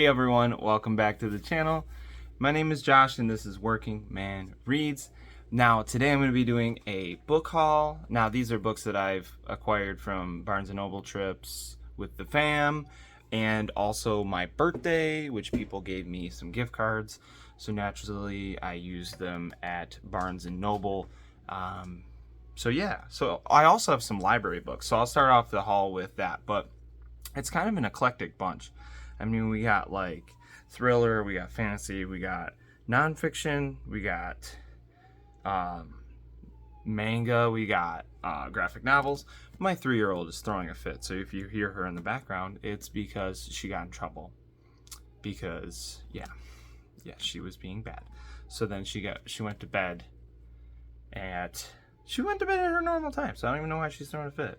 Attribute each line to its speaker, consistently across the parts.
Speaker 1: Hey everyone, welcome back to the channel. My name is Josh and this is Working Man Reads. Now today I'm going to be doing a book haul. Now these are books that I've acquired from Barnes & Noble trips with the fam, and also my birthday, which people gave me some gift cards. So naturally I used them at Barnes & Noble. So I also have some library books. So I'll start off the haul with that, but it's kind of an eclectic bunch. I mean, we got like thriller, we got fantasy, we got nonfiction, we got manga, we got graphic novels. My 3-year-old is throwing a fit, so if you hear her in the background, it's because she got in trouble. Because she was being bad. So then she went to bed at her normal time. So I don't even know why she's throwing a fit.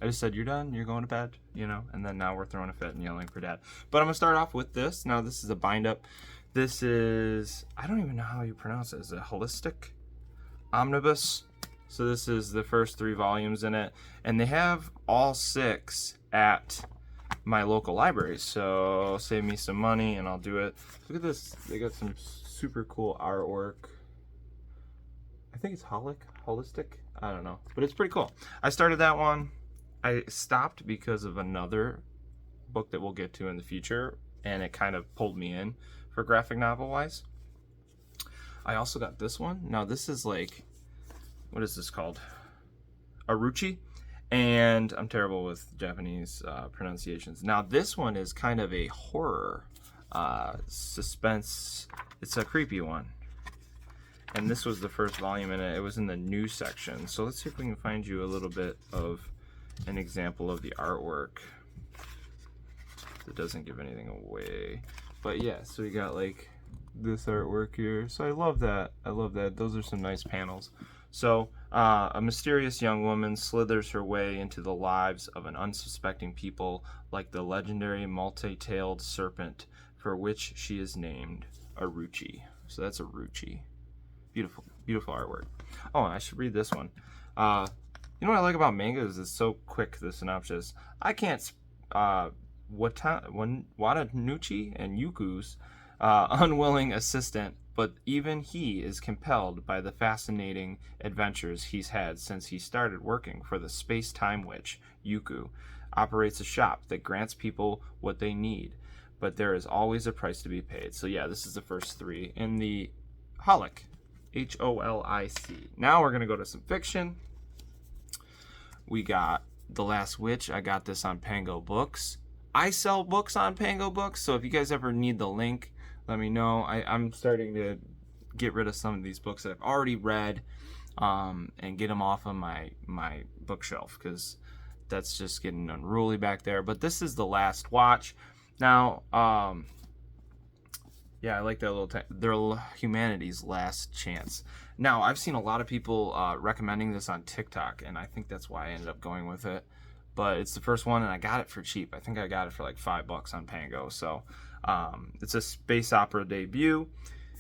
Speaker 1: I just said, you're done, you're going to bed, and then now we're throwing a fit and yelling for dad. But I'm going to start off with this. Now, this is a bind-up. This is, I don't even know how you pronounce it. Is it holistic? Omnibus? So this is the first 3 volumes in it. And they have all 6 at my local library. So save me some money and I'll do it. Look at this. They got some super cool artwork. I think it's holistic. I don't know. But it's pretty cool. I started that one. I stopped because of another book that we'll get to in the future, and it kind of pulled me in for graphic novel wise. I also got this one. Now this is like, what is this called? Aruchi, and I'm terrible with Japanese pronunciations. Now this one is kind of a horror suspense. It's a creepy one. And this was the first volume in it. It was in the new section. So let's see if we can find you a little bit of an example of the artwork. It doesn't give anything away, but yeah, so we got like this artwork here. So I love that. Those are some nice panels. So a mysterious young woman slithers her way into the lives of an unsuspecting people, like the legendary multi-tailed serpent for which she is named Aruchi. So that's Aruchi. Beautiful artwork. Oh, I should read this one. You know what I like about manga is it's so quick, the synopsis. I can't, Watanuchi and Yuku's unwilling assistant, but even he is compelled by the fascinating adventures he's had since he started working for the space-time witch. Yuku operates a shop that grants people what they need, but there is always a price to be paid. So yeah, this is the first 3 in the Holic, Holic. Now we're going to go to some fiction. We got The Last Witch. I got this on Pango Books. I sell books on Pango Books, so if you guys ever need the link, let me know. I'm starting to get rid of some of these books that I've already read and get them off of my bookshelf, because that's just getting unruly back there. But this is The Last Watch. Now, yeah, I like that little they're humanity's last chance. Now, I've seen a lot of people recommending this on TikTok, and I think that's why I ended up going with it. But it's the first one, and I got it for cheap. I think I got it for like $5 on Pango. So it's a space opera debut,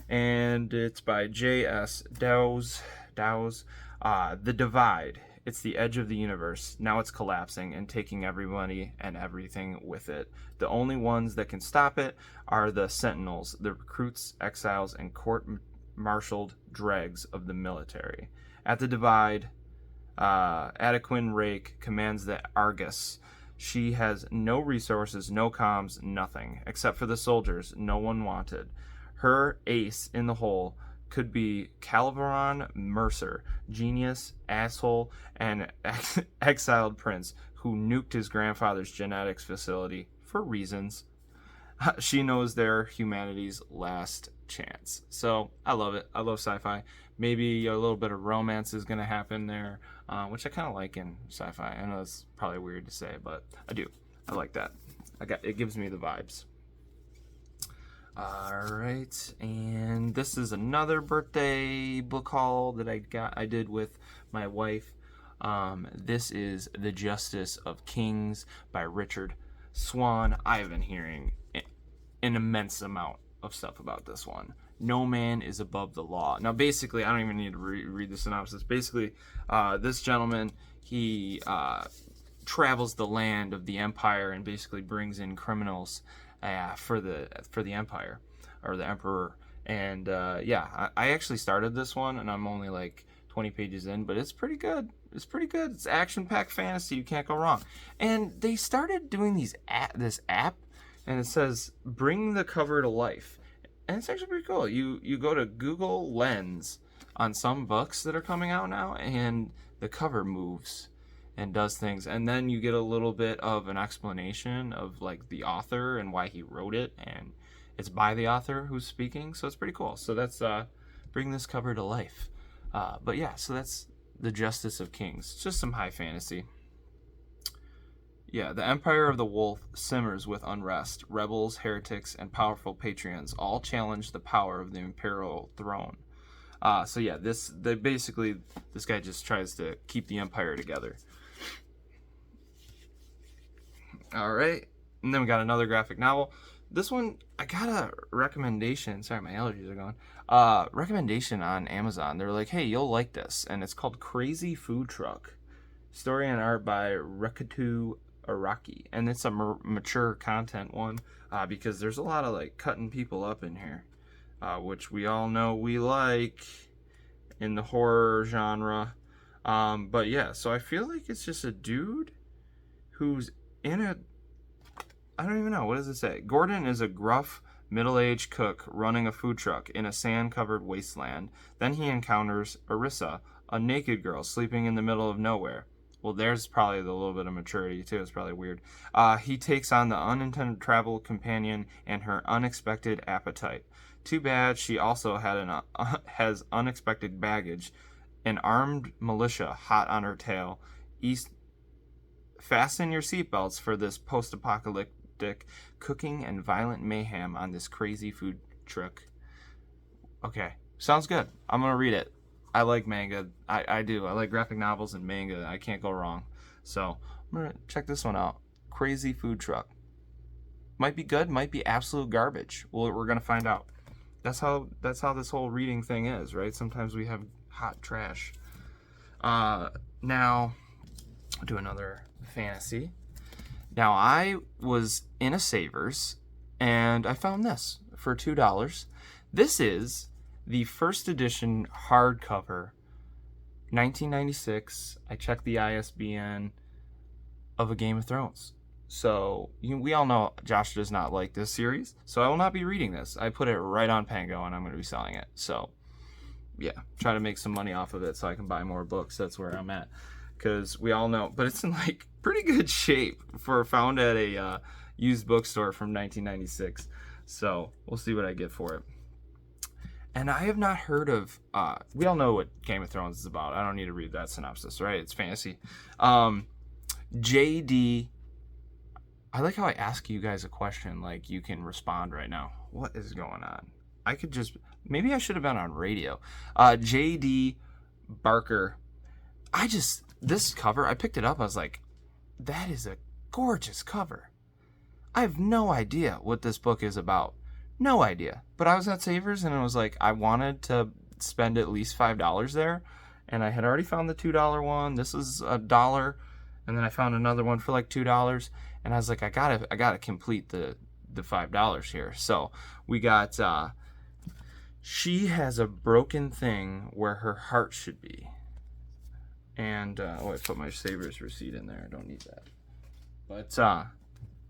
Speaker 1: and it's by J.S. Dowes. The Divide. It's the edge of the universe. Now it's collapsing and taking everybody and everything with it. The only ones that can stop it are the Sentinels, the recruits, exiles, and court-martialed dregs of the military. At the Divide, Adequin Rake commands the Argus. She has no resources, no comms, nothing, except for the soldiers no one wanted. Her ace in the hole could be Calvaron Mercer, genius, asshole, and exiled prince who nuked his grandfather's genetics facility for reasons. She knows they're humanity's last chance. So I love it. I love sci-fi. Maybe a little bit of romance is going to happen there, which I kind of like in sci-fi. I know it's probably weird to say, but I do. I like that. It gives me the vibes. Alright, and this is another birthday book haul that I did with my wife. This is The Justice of Kings by Richard Swan. I have been hearing an immense amount of stuff about this one. No man is above the law. Now basically, I don't even need to read the synopsis. Basically, this gentleman, he travels the land of the empire and basically brings in criminals for the Empire or the Emperor. And yeah, I actually started this one, and I'm only like 20 pages in, but it's pretty good. It's pretty good. It's action-packed fantasy. You can't go wrong. And they started doing this app, and it says "Bring the cover to life," and it's actually pretty cool. You go to Google Lens on some books that are coming out now, and the cover moves and does things, and then you get a little bit of an explanation of like the author and why he wrote it, and it's by the author who's speaking, so it's pretty cool. So that's Bring This Cover to Life. But yeah, so that's The Justice of Kings. It's just some high fantasy. Yeah, the Empire of the Wolf simmers with unrest. Rebels, heretics, and powerful patrons all challenge the power of the imperial throne. So yeah, this guy just tries to keep the empire together. All right, and then we got another graphic novel. This one, I got a recommendation. Sorry, my allergies are going. Recommendation on Amazon. They're like, hey, you'll like this. And it's called Crazy Food Truck. Story and art by Rekatu Araki. And it's a mature content one because there's a lot of like cutting people up in here, which we all know we like in the horror genre. But yeah, so I feel like it's just a dude who's in a... I don't even know. What does it say? Gordon is a gruff, middle-aged cook running a food truck in a sand-covered wasteland. Then he encounters Arissa, a naked girl sleeping in the middle of nowhere. Well, there's probably a little bit of maturity, too. It's probably weird. He takes on the unintended travel companion and her unexpected appetite. Too bad she also has unexpected baggage. An armed militia hot on her tail. Fasten your seatbelts for this post-apocalyptic cooking and violent mayhem on this crazy food truck. Okay, sounds good. I'm gonna read it. I like manga. I do. I like graphic novels and manga. I can't go wrong. So I'm gonna check this one out. Crazy Food Truck. Might be good. Might be absolute garbage. Well, we're gonna find out. That's how this whole reading thing is, right? Sometimes we have hot trash. Now I'll do another fantasy. Now, I was in a Savers, and I found this for $2. This is the first edition hardcover, 1996. I checked the ISBN of A Game of Thrones. So, we all know Josh does not like this series, so I will not be reading this. I put it right on Pango, and I'm going to be selling it. So, yeah, try to make some money off of it so I can buy more books. That's where I'm at. Because we all know, but it's in like pretty good shape for found at a used bookstore from 1996. So we'll see what I get for it. And I have not heard of, we all know what Game of Thrones is about. I don't need to read that synopsis, right? It's fantasy. JD, I like how I ask you guys a question, like you can respond right now. What is going on? I could just, maybe I should have been on radio. JD Barker, this cover, I picked it up, I was like, that is a gorgeous cover. I have no idea what this book is about. No idea. But I was at Savers, and it was like, I wanted to spend at least $5 there, and I had already found the $2 one. This is $1, and then I found another one for like $2, and I was like, I gotta complete the $5 here. So we got, she has a broken thing where her heart should be. And, I put my Savers receipt in there. I don't need that. But,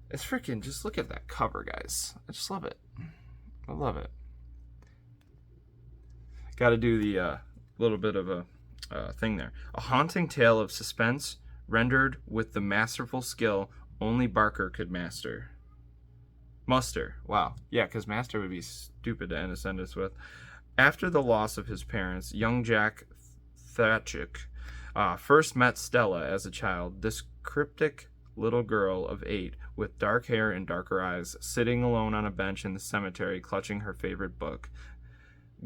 Speaker 1: it's freaking, just look at that cover, guys. I just love it. I love it. Got to do the, little bit of a thing there. A haunting tale of suspense rendered with the masterful skill only Barker could master. Muster. Wow. Yeah, because master would be stupid to end a sentence with. After the loss of his parents, young Jack Thachik first met Stella as a child. This cryptic little girl of 8 with dark hair and darker eyes, sitting alone on a bench in the cemetery, clutching her favorite book.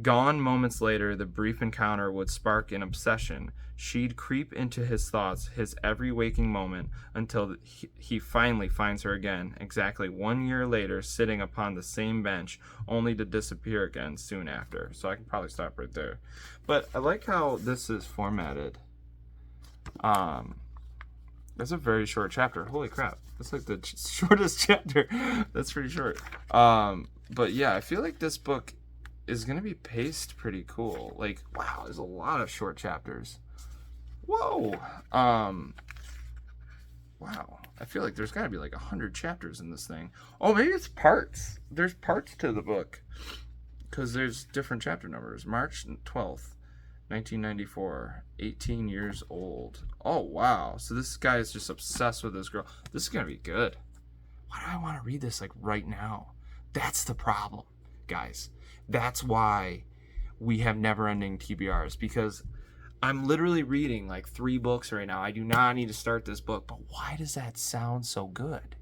Speaker 1: Gone moments later, the brief encounter would spark an obsession. She'd creep into his thoughts, his every waking moment, until he finally finds her again, exactly 1 year later, sitting upon the same bench, only to disappear again soon after. So I can probably stop right there. But I like how this is formatted. That's a very short chapter. Holy crap. That's like the shortest chapter. That's pretty short. But yeah, I feel like this book is going to be paced pretty cool. Like, wow, there's a lot of short chapters. Whoa. Wow. I feel like there's got to be like 100 chapters in this thing. Oh, maybe it's parts. There's parts to the book. Because there's different chapter numbers. March 12th. 1994, 18 years old. Oh, wow. So this guy is just obsessed with this girl. This is going to be good. Why do I want to read this like right now? That's the problem, guys. That's why we have never-ending TBRs, because I'm literally reading like 3 books right now. I do not need to start this book, but why does that sound so good?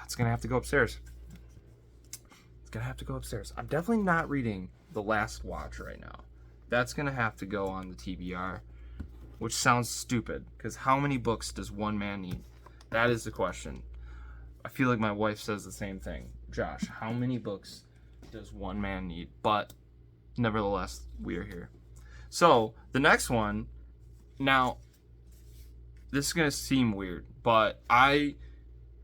Speaker 1: It's going to have to go upstairs. It's going to have to go upstairs. I'm definitely not reading The Last Watch right now. That's going to have to go on the TBR, which sounds stupid, because how many books does one man need? That is the question. I feel like my wife says the same thing. Josh, how many books does one man need? But nevertheless, we are here. So the next one, now, this is going to seem weird, but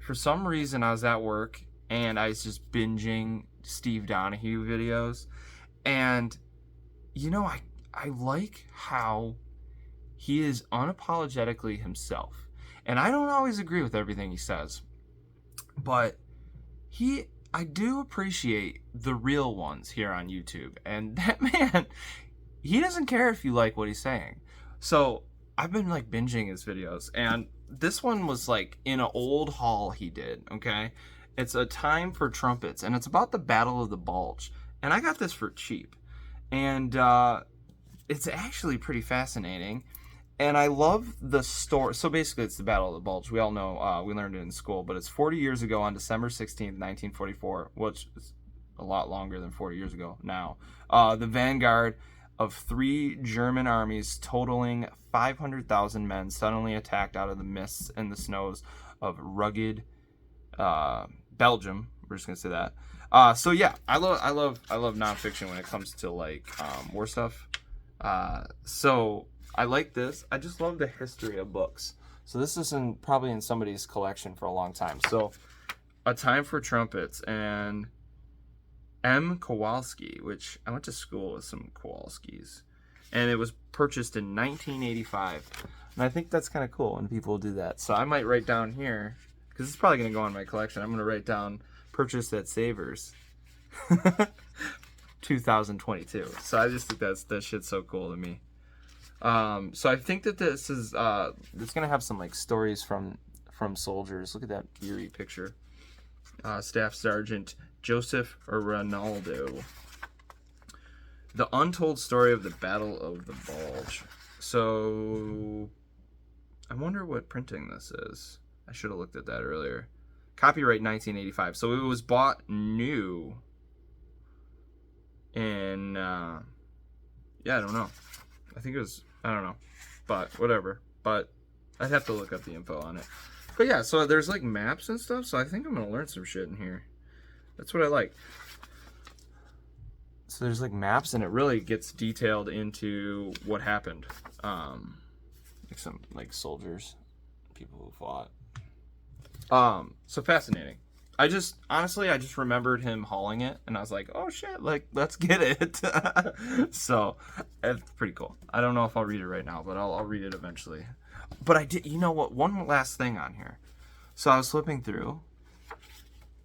Speaker 1: for some reason, I was at work, and I was just binging Steve Donahue videos, and you know, I like how he is unapologetically himself. And I don't always agree with everything he says. But I do appreciate the real ones here on YouTube. And that man, he doesn't care if you like what he's saying. So I've been like binging his videos. And this one was like in an old haul he did, okay? It's A Time for Trumpets. And it's about the Battle of the Bulge. And I got this for cheap. And it's actually pretty fascinating. And I love the story. So basically, it's the Battle of the Bulge. We all know, we learned it in school. But it's 40 years ago on December 16th, 1944, which is a lot longer than 40 years ago now. The vanguard of 3 German armies totaling 500,000 men suddenly attacked out of the mists and the snows of rugged Belgium. We're just going to say that. So yeah, I love nonfiction when it comes to like war stuff. So I like this. I just love the history of books. So this is probably in somebody's collection for a long time. So A Time for Trumpets, and M. Kowalski, which I went to school with some Kowalskis, and it was purchased in 1985. And I think that's kind of cool when people do that. So I might write down here, because it's probably going to go in my collection. I'm going to write down purchased at Savers 2022. So I just think that shit's so cool to me. So I think that this is it's gonna have some like stories from soldiers. Look at that eerie picture. Staff Sergeant Joseph Ronaldo. The Untold Story of the Battle of the Bulge. So I wonder what printing this is. I should have looked at that earlier. Copyright 1985. So it was bought new in, yeah, I don't know. I think it was, I don't know. But whatever. But I'd have to look up the info on it. But yeah, so there's like maps and stuff. So I think I'm going to learn some shit in here. That's what I like. So there's like maps, and it really gets detailed into what happened. Like some like soldiers, people who fought. So fascinating. I just remembered him hauling it, and I was like, oh shit, like, let's get it. So it's pretty cool. I don't know if I'll read it right now, but I'll read it eventually. But I did, you know what, one last thing on here. So I was flipping through,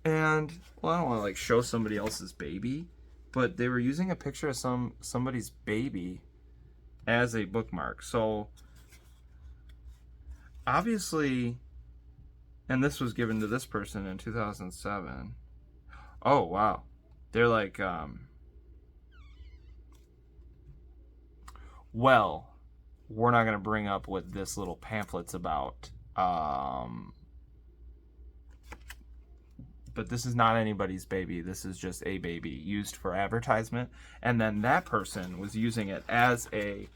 Speaker 1: and well, I don't want to like show somebody else's baby, but they were using a picture of somebody's baby as a bookmark. So obviously, and this was given to this person in 2007. Oh, wow. They're like, well, we're not going to bring up what this little pamphlet's about. But this is not anybody's baby. This is just a baby used for advertisement. And then that person was using it as a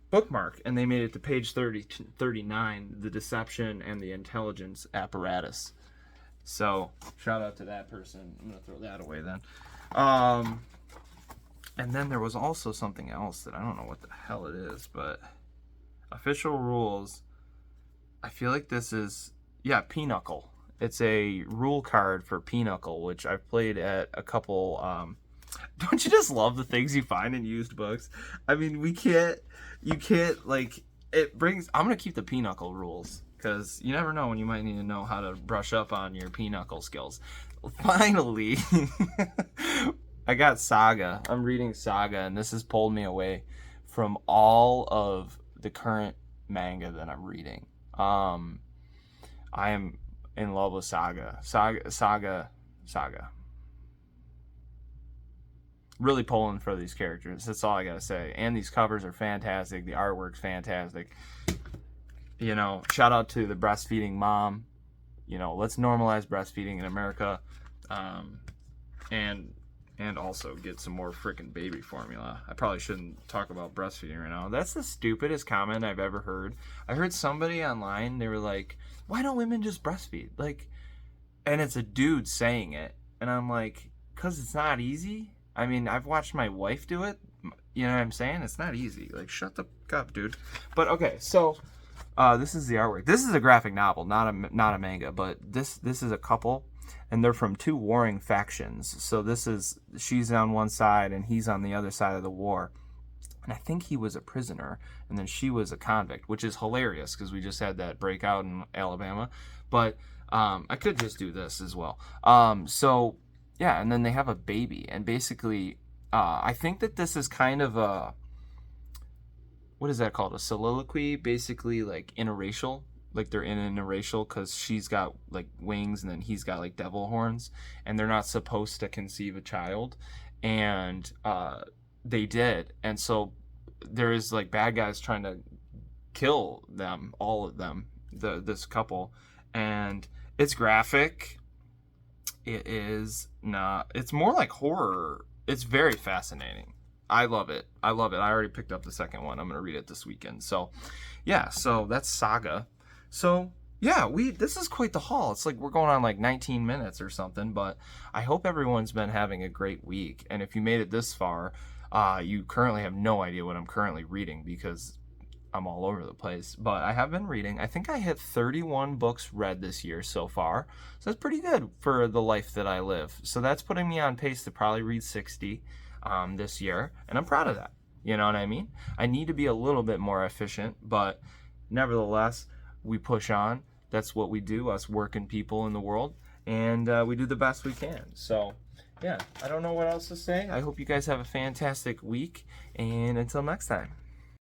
Speaker 1: bookmark, and they made it to page 39, the deception and the intelligence apparatus. So shout out to that person. I'm gonna throw that away then. And then there was also something else that I don't know what the hell it is, but Official rules. I feel like this is, yeah, Pinochle. It's a rule card for Pinochle, which I've played at a couple. Don't you just love the things you find in used books? I mean, you can't, like, it brings, I'm going to keep the Pinochle rules, because you never know when you might need to know how to brush up on your Pinochle skills. Finally, I got Saga. I'm reading Saga, and this has pulled me away from all of the current manga that I'm reading. I am in love with Saga. Saga. Really pulling for these characters. That's all I gotta say. And these covers are fantastic. The artwork's fantastic. You know, shout out to the breastfeeding mom. You know, let's normalize breastfeeding in America, and also get some more freaking baby formula. I probably shouldn't talk about breastfeeding right now. That's the stupidest comment I've ever heard. I heard somebody online, they were like, why don't women just breastfeed? Like, and it's a dude saying it, and I'm like, because it's not easy. I mean, I've watched my wife do it. You know what I'm saying? It's not easy. Like, shut the fuck up, dude. But okay, so this is the artwork. This is a graphic novel, not a manga. But this is a couple, and they're from two warring factions. So she's on one side and he's on the other side of the war. And I think he was a prisoner, and then she was a convict, which is hilarious because we just had that breakout in Alabama. But I could just do this as well. So yeah, and then they have a baby, and basically, I think that this is kind of a, what is that called? A soliloquy, basically, like interracial. Like they're in an interracial because she's got like wings and then he's got like devil horns, and they're not supposed to conceive a child, and they did, and so there is like bad guys trying to kill them, all of them, this couple, and it's graphic. It is not. It's more like horror. It's very fascinating. I love it. I already picked up the second one. I'm going to read it this weekend. So, yeah. So that's Saga. So, yeah. This is quite the haul. It's like we're going on like 19 minutes or something. But I hope everyone's been having a great week. And if you made it this far, you currently have no idea what I'm currently reading because I'm all over the place, but I have been reading. I think I hit 31 books read this year so far, so that's pretty good for the life that I live. So that's putting me on pace to probably read 60 this year, and I'm proud of that. You know what I mean? I need to be a little bit more efficient, but nevertheless, we push on. That's what we do, us working people in the world, and we do the best we can. So yeah, I don't know what else to say. I hope you guys have a fantastic week, and until next time.